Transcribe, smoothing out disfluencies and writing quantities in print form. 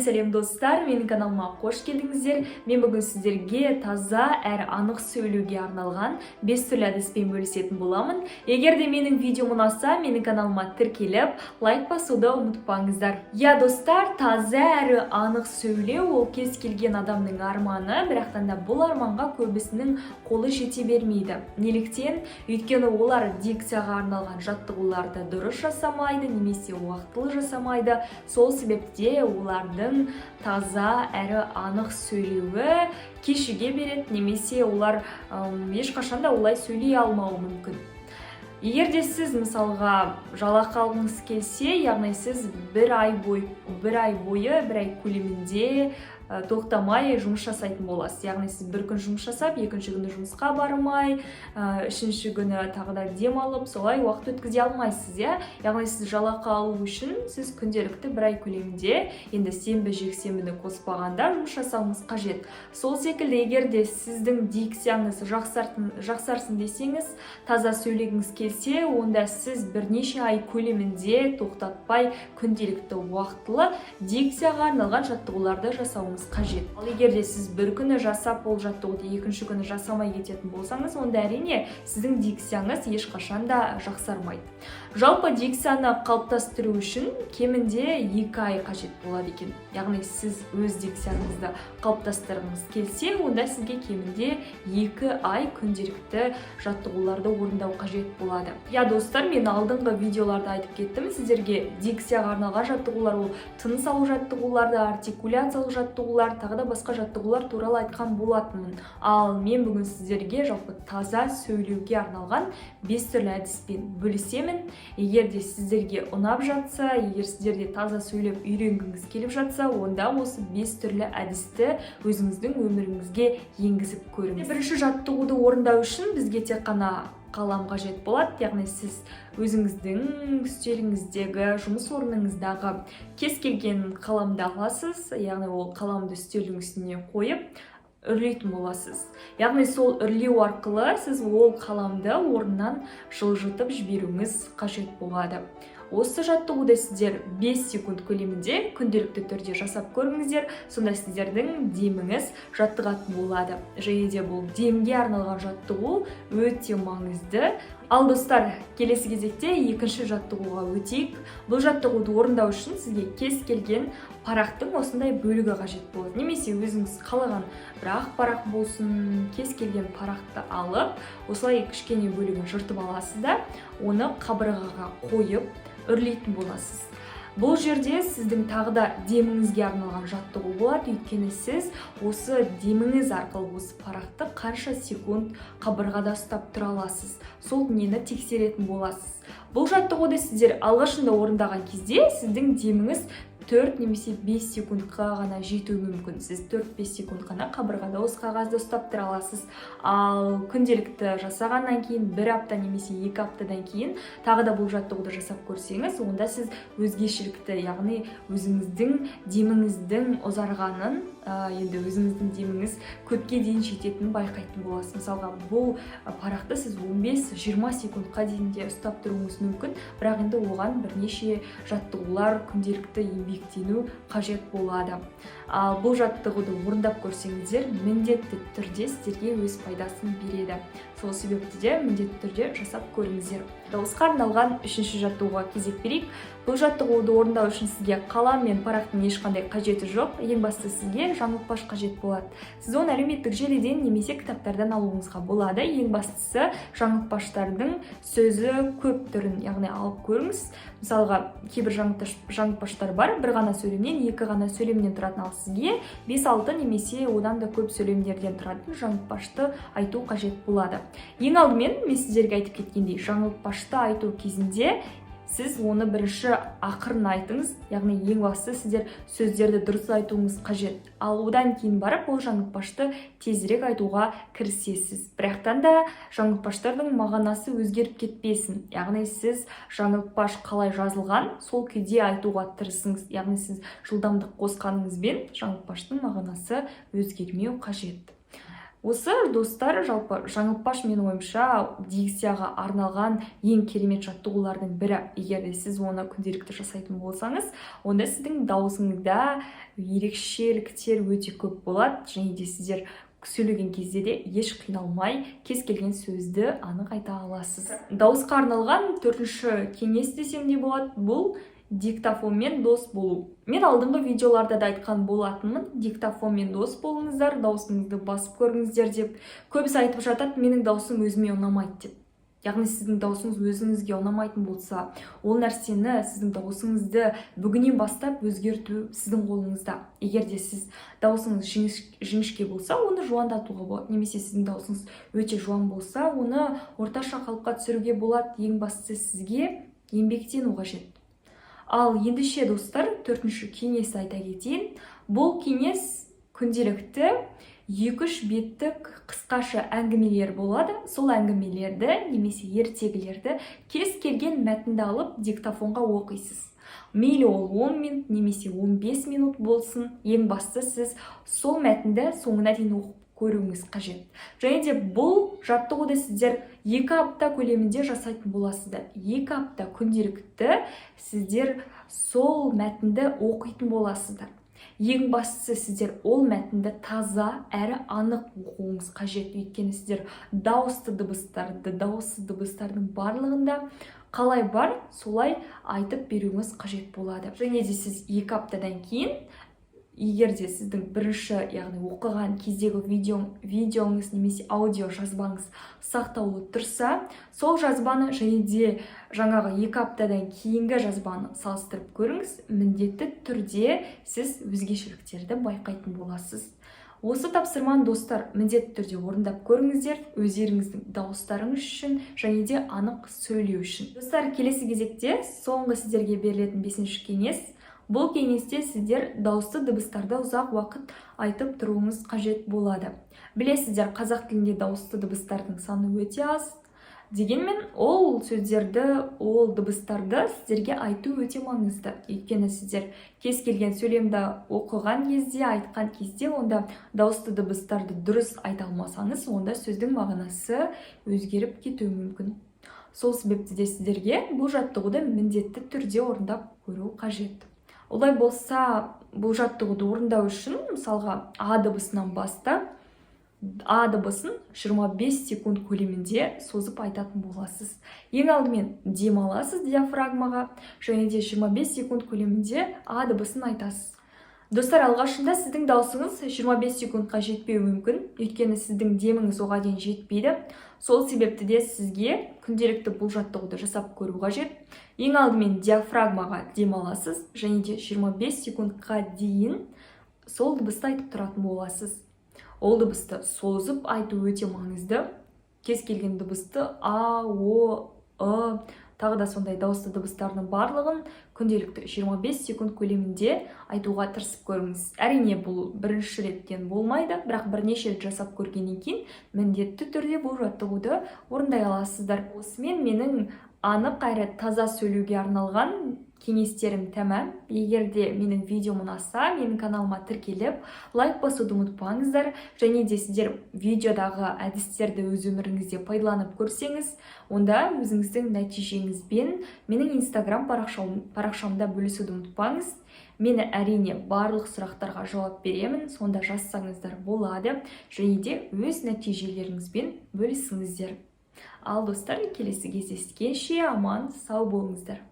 Сәлем достар, менің каналыма қош келдіңіздер. Мен бүгін сіздерге таза әрі анық сөйлеуге арналған 5 түрлі әдіспен бөлісетін боламын. Егер де менің видеом ұнаса, менің каналыма тіркеліп, лайк басуды ұмытпаңыздар. Я достар, таза әрі анық сөйлеу ол кез келген адамның арманы, бірақтан да бұл арманға көбісінің қолы жете бермейді. Неліктен? Өйткені олар дикцияға арналған жаттығуларды дұрыс жасамайды, немесе уақытылы жасамайды. Сол себепте олардың таза әрі анық сөйлеуі кешіге береді, немесе олар ешқашанда олай сөйлей алмауы мүмкін. Егер де сіз мысалға жалақы алғыңыз келсе, яғни сіз бір ай көлемінде тоқтамай жұмыс жасайтын боласыз. Яғни сіз бір күн жұмыс жасап, екінші күні жұмысқа бармай, үшінші күні тағы да демалып, солай уақыт өткізе алмайсыз, яғни сіз жалақы алу үшін сіз күнделікті бір ай көлемінде, енді сенбі жексенбіні қоспағанда жұмыс жасауыңыз қажет. Сол секілді, егер де сіздің дикцияңыз жақсарсын десеңіз, таза сөйлегіңіз келсе, онда сіз бірнеше ай көлемінде тоқтатпай күнделікті уақытылы дикцияға арналған жаттығуларды жасауыңыз қажет. Ал егер де сіз бір күні жасап, ол жаттығуды екінші күні жасамай кететін болсаңыз, онда әрине сіздің дикцияңыз ешқашан да жақсармайды. Жалпы дикцияны қалыптастыру үшін кемінде 2 ай қажет болады екен. Яғни сіз өз дикцияңызды қалыптастырғыңыз келсе, онда сізге кемінде 2 ай күнделікті жаттығуларды орындау қажет болады. Я достар, мен алдыңғы видеоларда айтып кеттім, сіздерге дикцияға арналған жаттығулар ол тыныс алу жаттығуларды, артикуляциялық жаттығулар, тағы да басқа жаттығулар туралы айтқан болатынмын. Ал мен бүгін сіздерге жалпы таза сөйлеуге арналған 5 түрлі әдіспен бөлісемін. Егер де сіздерге ұнап жатса, егер сіздерде таза сөйлеп үйренгіңіз келіп жатса, онда осы 5 түрлі әдісті өзіңіздің өміріңізге енгізіп көріңіз. Бірінші жаттығуды орындау үшін бізге тек қана қалам қажет болады, яғни сіз өзіңіздің үстеліңіздегі, жұмыс орныңыздағы кез келген қаламды аласыз, яғни ол қаламды үстелдің үстіне қойып үрлейтін боласыз. Яғни сол үрлеу арқылы сіз ол қаламды орнынан жылжытып жіберуіңіз қажет болады. Осы жаттығуды сіздер 5 секунд көлемінде күнделікті түрде жасап көріңіздер, сонда сіздердің деміңіз жаттығатын болады. Және де бұл демге арналған жаттығу өте маңызды. Ал достар, келесі кезекте екінші жаттығуға өтейік. Бұл жаттығуды орындау үшін сізге кез келген парақтың осындай бөлігі қажет болады. Немесе өзіңіз қалаған бірақ парақ болсын, кез келген парақты алып, осылай кішкене бөлігін жыртып аласыз да, оны қабырғаға қойып үрлейтін боласыз. Бұл жерде сіздің тағы да деміңізге арналған жаттығу болады, өйткені сіз осы деміңіз арқылы осы парақты қанша секунд қабырғада ұстап тұра аласыз. Сол нені тексеретін боласыз. Бұл жаттығуды сіздер алғашында орындаған кезде сіздің деміңіз 4 немесе 5 секундқа ғана жетуі мүмкін. Сіз 4-5 секунд қана қабырғада осы қағазды ұстап тұра аласыз. Ал күнделікті жасағаннан кейін, 1 апта немесе 2 аптадан кейін тағы да бұл жаттығуды жасап көрсеңіз, онда сіз өзгешелікті, яғни өзіңіздің деміңіздің ұзарғанын, енді өзіңіздің деміңіз көпке дейін жететінін байқайтын боласыз. Мысалға, бұл парақты сіз 15-20 секундқа дейін де ұстап тұруыңыз мүмкін, бірақ енді оған бірнеше жаттығулар, күнделікті еңбектену қажет болады. Ал бұл жаттығуды орындап көрсеңіздер, міндетті түрде сіздерге өз пайдасын береді. Сол себепті де міндетті түрде жасап көріңіздер. Осыған арналған үшінші жаттығуға кезек берейік. Бұл жаттығуды орындау үшін сізге қалам мен парақтың ешқандай қажеті жоқ. Ең бастысы сізге жаңылтпаш қажет болады. Сіз оны әлеуметтік желіден немесе кітаптардан алуыңызға болады. Ең бастысы жаңылтпаштардың сөзі көп түрін, яғни алып көріңіз. Мысалға, кейбір жаңылтпаштар бар, бір ғана сөйлемнен, екі ғана сөйлемнен тұратын, ал сізге 5-6 немесе одан да көп сөйлемдерден тұратын жаңылтпашты айту қажет болады. Ең алдымен мен сіздерге айтып кеткендей, жаңылтпашты айту кезінде сіз оны бірінші ақырын айтыңыз, яғни ең бастысы сіздер сөздерді дұрыс айтуыңыз қажет. Ал одан кейін барып, ол жаңылтпашты тезірек айтуға кірісесіз. Бірақтан да жаңылтпаштардың мағынасы өзгеріп кетпесін. Яғни сіз жаңылтпаш қалай жазылған, сол күйде айтуға тырысыңыз. Яғни сіз жылдамдық қосқаныңызбен жаңылтпаштың мағынасы өзгермеу қажет. Осы достар, жалпы жаңылтпаш менің ойымша дикцияға арналған ең керемет жаттығулардың бірі. Егер де сіз оны күнделікті жасайтын болсаңыз, онда сіздің даусыңызда ерекшеліктер өте көп болады, және де сіздер сөйлеген кезде де еш қиналмай кез келген сөзді анық айта аласыз. Дауысқа арналған төртінші кеңес десем де болады, бұл диктофонмен дос болу. Мен алдыңғы видеоларда да айтқан болатынмын, диктофонмен дос болыңыздар, даусыңызды басып көріңіздер деп. Көбісі айтып жатады, менің даусым өзіме ұнамайды деп. Яғни сіздің даусыңыз өзіңізге ұнамайтын болса, ол нәрсені, сіздің даусыңызды бүгіннен бастап өзгерту сіздің қолыңызда. Егер де сіз даусыңыз жіңішке болса, оны жуандатуға болады. Немесе сіздің даусыңыз өте жуан болса, оны орташа қалыпқа түсіруге болады. Ең бастысы сізге еңбектену қажет. Ал ендеше достар, төртінші кеңес айта кетейін. Бұл кеңес күнделікті 2-3 беттік қысқаша әңгімелер болады. Сол әңгімелерді немесе ертегілерді кез келген мәтінді алып диктофонға оқисыз. Мейлі ол 10 минут немесе 15 минут болсын. Ең бастысы сіз сол мәтінді соңына дейін оқып көруіңіз қажет. Және де бұл жаттығуды сіздер 2 апта көлемінде жасайтын боласыздар. 2 апта күнделікті сіздер сол мәтінді оқитын боласыздар. Ең бастысы сіздер ол мәтінді таза әрі анық оқуыңыз қажет. Өйткені сіздер дауысты дыбыстарды, дауыссыз дыбыстардың барлығында қалай бар, солай айтып беруіңіз қажет болады. Және де сіз 2 аптадан кейін, егер де сіздің бірінші, яғни оқыған кездегі видеоңыз немесе аудио жазбаңыз сақтаулы тұрса, сол жазбаны және де жаңағы 2 аптадан кейінгі жазбаны салыстырып көріңіз, міндетті түрде сіз өзгешеліктерді байқайтын боласыз. Осы тапсырманы достар міндетті түрде орындап көріңіздер, өздеріңіздің дауыстарыңыз үшін және де анық сөйлеу үшін. Достар, келесі кезекте соңғы сіздерге берілетін 5-ші кеңес. Бұл кеңесте сіздер дауысты дыбыстарды ұзақ уақыт айтып тұруыңыз қажет болады. Білесіздер, қазақ тілінде дауысты дыбыстардың саны өте аз. Дегенмен ол сөздерді, ол дыбыстарды сіздерге айту өте маңызды. Өйткені сіздер кез келген сөйлемді оқыған кезде, айтқан кезде, онда дауысты дыбыстарды дұрыс айта алмасаңыз, онда сөздің мағынасы өзгеріп кетуі мүмкін. Сол себепті де сіздерге бұл жаттығуды міндетті түрде орындап көру қажет. Олай болса, бұл жаттығуды орындау үшін, мысалға, А дыбысынан бастап, А дыбысын 25 секунд көлемінде созып айтатын боласыз. Ең алдымен демаласыз диафрагмаға, және де 25 секунд көлемінде А дыбысын айтасыз. Достар, алғашында сіздің даусыңыз 25 секундқа жетпеуі мүмкін, өйткені сіздің деміңіз оға дейін жетпейді. Сол себепті де сізге күнделікті бұл жаттығуды жасап көру қажет. Ең алдымен диафрагмаға демаласыз, және де 25 секундқа дейін сол дыбысты айтып тұратын боласыз. Ол дыбысты созып айту өте маңызды. Кез келген дыбысты А, О, Ы, тағы да сондай дауысты дыбыстардың барлығын күнделікті 25 секунд көлемінде айтуға тырысып көріңіз. Әрине бұл бірінші реттен болмайды, бірақ бірнеше рет жасап көргеннен кейін міндетті түрде бұл жаттығуды орындай аласыздар. Осымен менің анық әрі таза сөйлеуге арналған кеңестерім тәмам. Егер де менің видеом ұнаса, менің каналыма тіркеліп, лайк басуды ұмытпаңыздар. Және де сіздер видеодағы әдістерді өз өміріңізде пайдаланып көрсеңіз, онда өзіңіздің нәтижеңізбен менің Instagram парақшамда бөлісуді ұмытпаңыз. Мені әрине барлық сұрақтарға жауап беремін, сонда жазсаңыздар болады. Және де өз нәтижелеріңізбен бөлісіңіздер. Ал достар, келесі кездескенше аман сау болыңыздар.